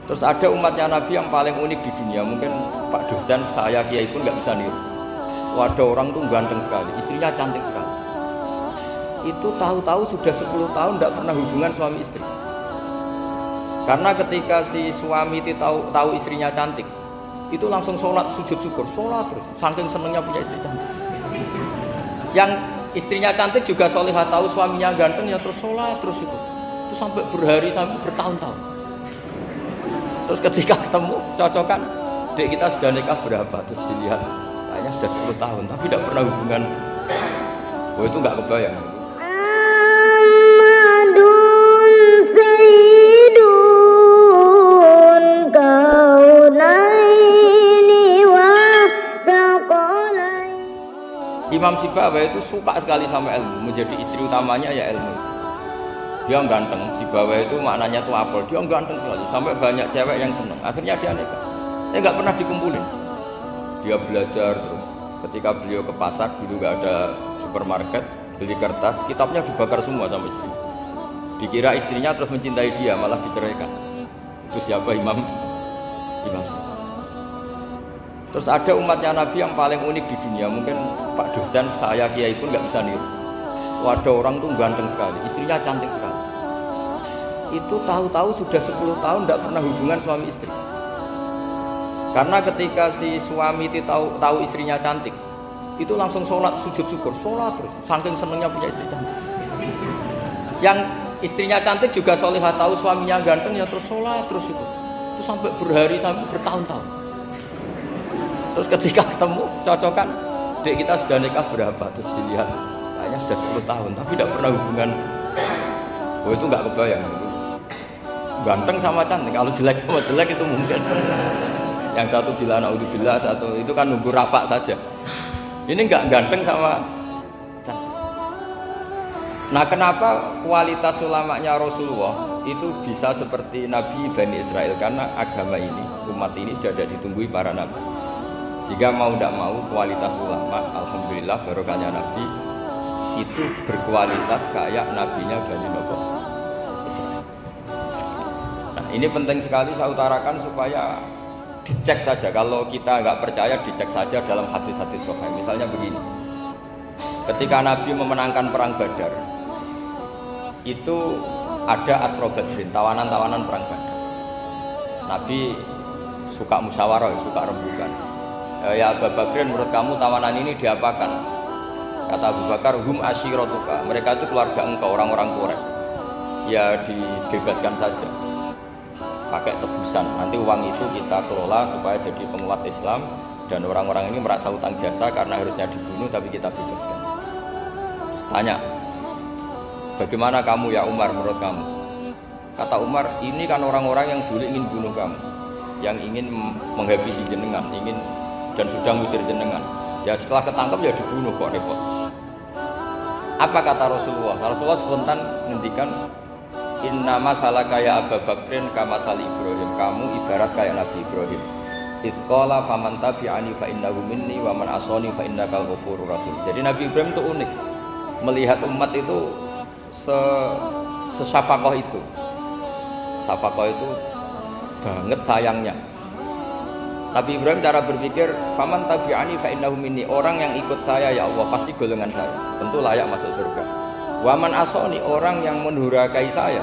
Terus ada umatnya Nabi yang paling unik di dunia, mungkin Pak dosen, saya, kiai pun nggak bisa niru. Ada orang tuh ganteng sekali, istrinya cantik sekali. Itu tahu-tahu sudah 10 tahun tidak pernah hubungan suami istri. Karena ketika si suami itu tahu istrinya cantik, itu langsung sholat sujud syukur, sholat terus, saking senengnya punya istri cantik. Yang istrinya cantik juga solihah, tahu suaminya ganteng ya terus sholat terus syukur. Itu sampai berhari sampai bertahun-tahun. Terus ketika ketemu cocokan, dek kita sudah nikah berapa? Terus dilihat kayaknya sudah 10 tahun tapi tidak pernah hubungan. Oh itu nggak kebayang itu. Imam Sibawai itu suka sekali sama ilmu, menjadi istri utamanya ya ilmu. Dia ganteng, Sibawai itu maknanya tuh apel, dia ganteng sekali, sampai banyak cewek yang seneng. Akhirnya dia nikah, tapi nggak pernah dikumpulin. Dia belajar terus. Ketika beliau ke pasar, dulu nggak ada supermarket, beli kertas, kitabnya dibakar semua sama istri. Dikira istrinya terus mencintai dia, malah diceraikan. Itu siapa? Imam Sibawai. Terus ada umatnya Nabi yang paling unik di dunia, mungkin Pak dosen, saya, kiai pun nggak bisa niru. Ada orang tuh ganteng sekali, istrinya cantik sekali. Itu tahu-tahu sudah 10 tahun tidak pernah hubungan suami istri. Karena ketika si suami itu tahu istrinya cantik, itu langsung sholat sujud syukur, sholat terus, saking senengnya punya istri cantik. Yang istrinya cantik juga solihah, tahu suaminya ganteng ya terus sholat terus syukur. Itu sampai berhari sampai bertahun-tahun. Terus ketika ketemu cocokan, dek kita sudah nikah berapa? Terus dilihat kayaknya sudah 10 tahun tapi tidak pernah hubungan. Oh itu nggak kebayang itu. Ganteng sama cantik, kalau jelek sama jelek itu mungkin. Yang satu bilang naudzubillah, satu itu kan nunggu rafa saja. Ini nggak ganteng sama cantik. Nah kenapa kualitas ulamanya Rasulullah itu bisa seperti Nabi Bani Israel? Karena agama ini, umat ini sudah ada ditunggui para nabi. Jika mau tidak mau kualitas ulama, alhamdulillah barokahnya Nabi itu berkualitas kayak nabinya Bani Israel. Nah ini penting sekali saya utarakan supaya dicek saja. Kalau kita nggak percaya, dicek saja dalam hadis-hadis sahih. Misalnya begini, ketika Nabi memenangkan perang Badar, itu ada Asra Badrin, tawanan-tawanan perang Badar. Nabi suka musyawarah, suka rembukan. Ya Abu Bakar, menurut kamu tawanan ini diapakan? Kata Abu Bakar, hum asyiratuka, mereka itu keluarga engkau, orang-orang Quraisy. Ya dibebaskan saja, pakai tebusan. Nanti uang itu kita kelola supaya jadi penguat Islam, dan orang-orang ini merasa utang jasa karena harusnya dibunuh tapi kita bebaskan. Terus tanya, bagaimana kamu ya Umar, menurut kamu? Kata Umar, ini kan orang-orang yang dulu ingin bunuh kamu, yang ingin menghabisi jenengan, ingin dan sudah ngusir jenengan. Ya setelah ketangkap ya dibunuh, kok repot. Apa kata Rasulullah? Rasulullah spontan ngendikan, inna masalah kayak Abu Bakrin kama sali Ibrahim, kamu ibarat kayak Nabi Ibrahim. Izqala faman tabi'ani fa innahu minni wa man asani fa innakal ghafurur rahim. Jadi Nabi Ibrahim itu unik, melihat umat itu sesafaqah itu. Safaqah itu banget sayangnya. Nabi Ibrahim cara berpikir, faman tabi'ani fa innahu minni, orang yang ikut saya ya Allah pasti golongan saya, tentu layak masuk surga. Waman asoni, orang yang mendurhakai saya,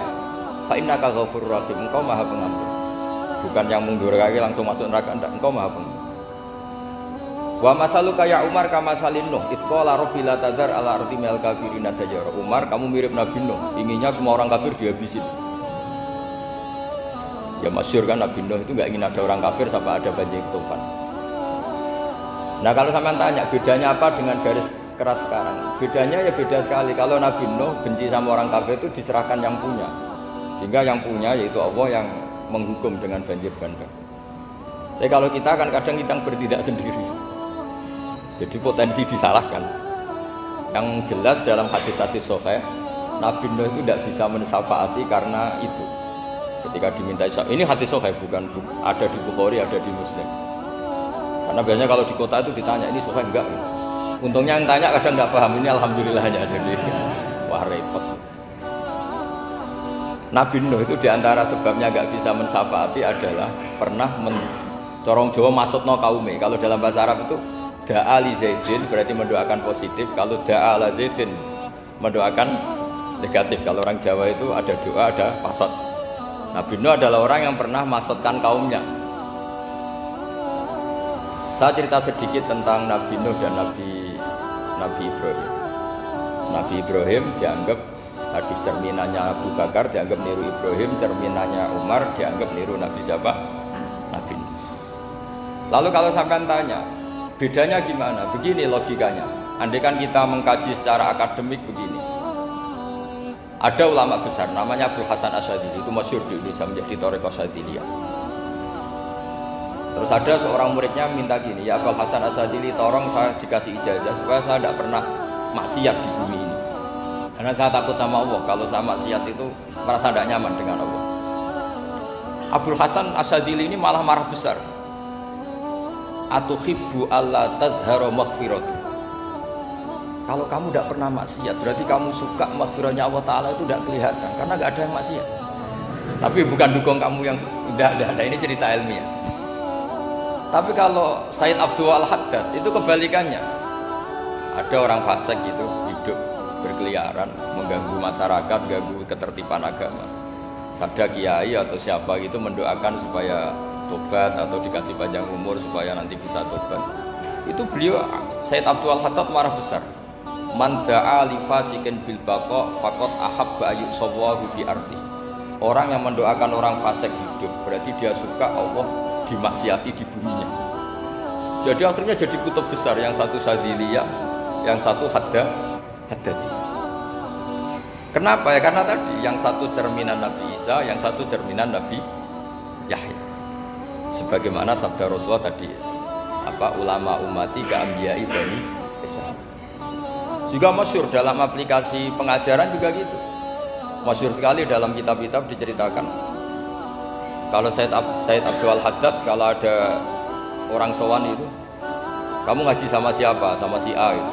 fa innaka ghafurur rahim, engkau maha pengampun. Bukan yang mendurhakai langsung masuk neraka, enggak, engkau maha pengampun. Wa masaluka ya Umar kama salin Nuh, isqala rabbi la tadzar ala ardi minal kafirin dajjara. Umar, kamu mirip Nabi Nuh, inginnya semua orang kafir dihabisin. Ya masyhur kan Nabi Nuh itu nggak ingin ada orang kafir sampai ada banjir tufan. Nah kalau sampean tanya bedanya apa dengan garis keras sekarang? Bedanya ya beda sekali. Kalau Nabi Nuh benci sama orang kafir itu diserahkan yang punya, sehingga yang punya yaitu Allah yang menghukum dengan banjir bandang. Tapi kalau kita kan kadang kita bertindak sendiri, jadi potensi disalahkan. Yang jelas dalam hadis-hadis sahih, Nabi Nuh itu tidak bisa mensafaati karena itu. Ketika diminta ini hadis sahih, bukan ada di Bukhari, ada di Muslim. Karena biasanya kalau di kota itu ditanya ini sahih enggak. Untungnya yang tanya kadang enggak paham, ini alhamdulillahnya jadi wah repot. Nabi Nuh itu diantara sebabnya nggak bisa mensyafaati adalah pernah corong Jawa maksudno kaume. Kalau dalam bahasa Arab itu da'a li Zaidin berarti mendoakan positif. Kalau da'a ala Zaidin mendoakan negatif. Kalau orang Jawa itu ada doa, ada maksud. Nabi Nuh adalah orang yang pernah maksudkan kaumnya. Saya cerita sedikit tentang Nabi Nuh dan Nabi Ibrahim. Nabi Ibrahim dianggap tadi cerminannya Abu Bakar, dianggap niru Ibrahim, cerminannya Umar dianggap niru Nabi siapa? Nabi Nuh. Lalu kalau sampai tanya, bedanya gimana? Begini logikanya. Andai kan kita mengkaji secara akademik begini. Ada ulama besar namanya Abdul Hasan Asyadzili, itu masyhur di Indonesia menjadi Thariqah Asyadziliyah. Terus ada seorang muridnya minta gini, ya Abdul Hasan Asyadzili, tolong saya dikasih ijazah supaya saya tidak pernah maksiat di bumi ini. Karena saya takut sama Allah, kalau saya maksiat itu merasa tidak nyaman dengan Allah. Abdul Hasan Asyadzili ini malah marah besar. Atuhibbu alla tadhhara maghfiratuh. Kalau kamu tidak pernah maksiat, berarti kamu suka maghfirahnya Allah Ta'ala itu tidak kelihatan, karena nggak ada yang maksiat. Tapi bukan dukung kamu yang tidak ada, ini cerita ilmiah. Tapi kalau Said Abdul Al-Haddad itu kebalikannya. Ada orang fasik gitu, hidup berkeliaran, mengganggu masyarakat, ganggu ketertiban agama. Ada kiai atau siapa gitu mendoakan supaya tobat atau dikasih panjang umur supaya nanti bisa tobat. Itu beliau Said Abdul Al-Haddad marah besar. Man da'a li fasikin bil baqa faqad ahabba ayyusawahu fi ardi. Orang yang mendoakan orang fasik hidup berarti dia suka Allah dimaksiati di buminya. Jadi akhirnya jadi kutub besar, yang satu Sadziliyah, yang satu Haddadi. Kenapa ya? Karena tadi yang satu cerminan Nabi Isa, yang satu cerminan Nabi Yahya. Sebagaimana sabda Rasulullah tadi, apa ulama umati ka ambiyai bani Israil. Juga masyhur dalam aplikasi pengajaran juga gitu. Masyhur sekali dalam kitab-kitab diceritakan. Kalau Said Abdul Al-Haddad, kalau ada orang sowan itu, kamu ngaji sama siapa? Sama si A itu.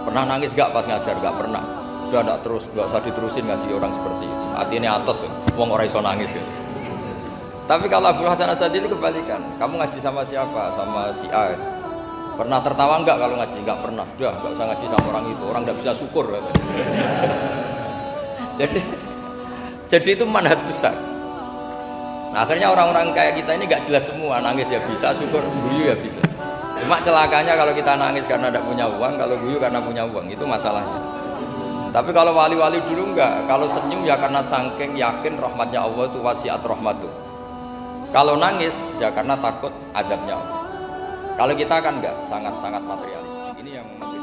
Pernah nangis gak pas ngajar? Gak pernah. Udah gak usah diterusin ngaji orang seperti itu. Hatinya atas, wong orang iso nangis ya. Tapi kalau Abdul Hasan Asyadzili kebalikan. Kamu ngaji sama siapa? Sama si A itu. Pernah tertawa enggak kalau ngaji? Enggak pernah. Udah enggak usah ngaji sama orang itu. Orang enggak bisa syukur. Jadi itu manhaj besar. Nah, akhirnya orang-orang kayak kita ini enggak jelas semua. Nangis ya bisa, syukur, guyu ya bisa. Cuma celakanya kalau kita nangis karena tidak punya uang, kalau guyu karena punya uang, itu masalahnya. Tapi kalau wali-wali dulu enggak. Kalau senyum ya karena saking yakin rahmatnya Allah itu wasiat rahmatu. Kalau nangis ya karena takut azabnya Allah. Kalau kita kan enggak, sangat-sangat materialistik. Ini yang membedakan.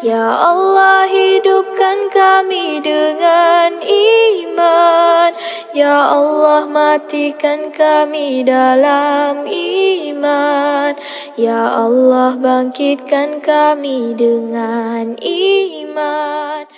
Ya Allah, hidupkan kami dengan iman. Ya Allah, matikan kami dalam iman. Ya Allah, bangkitkan kami dengan iman.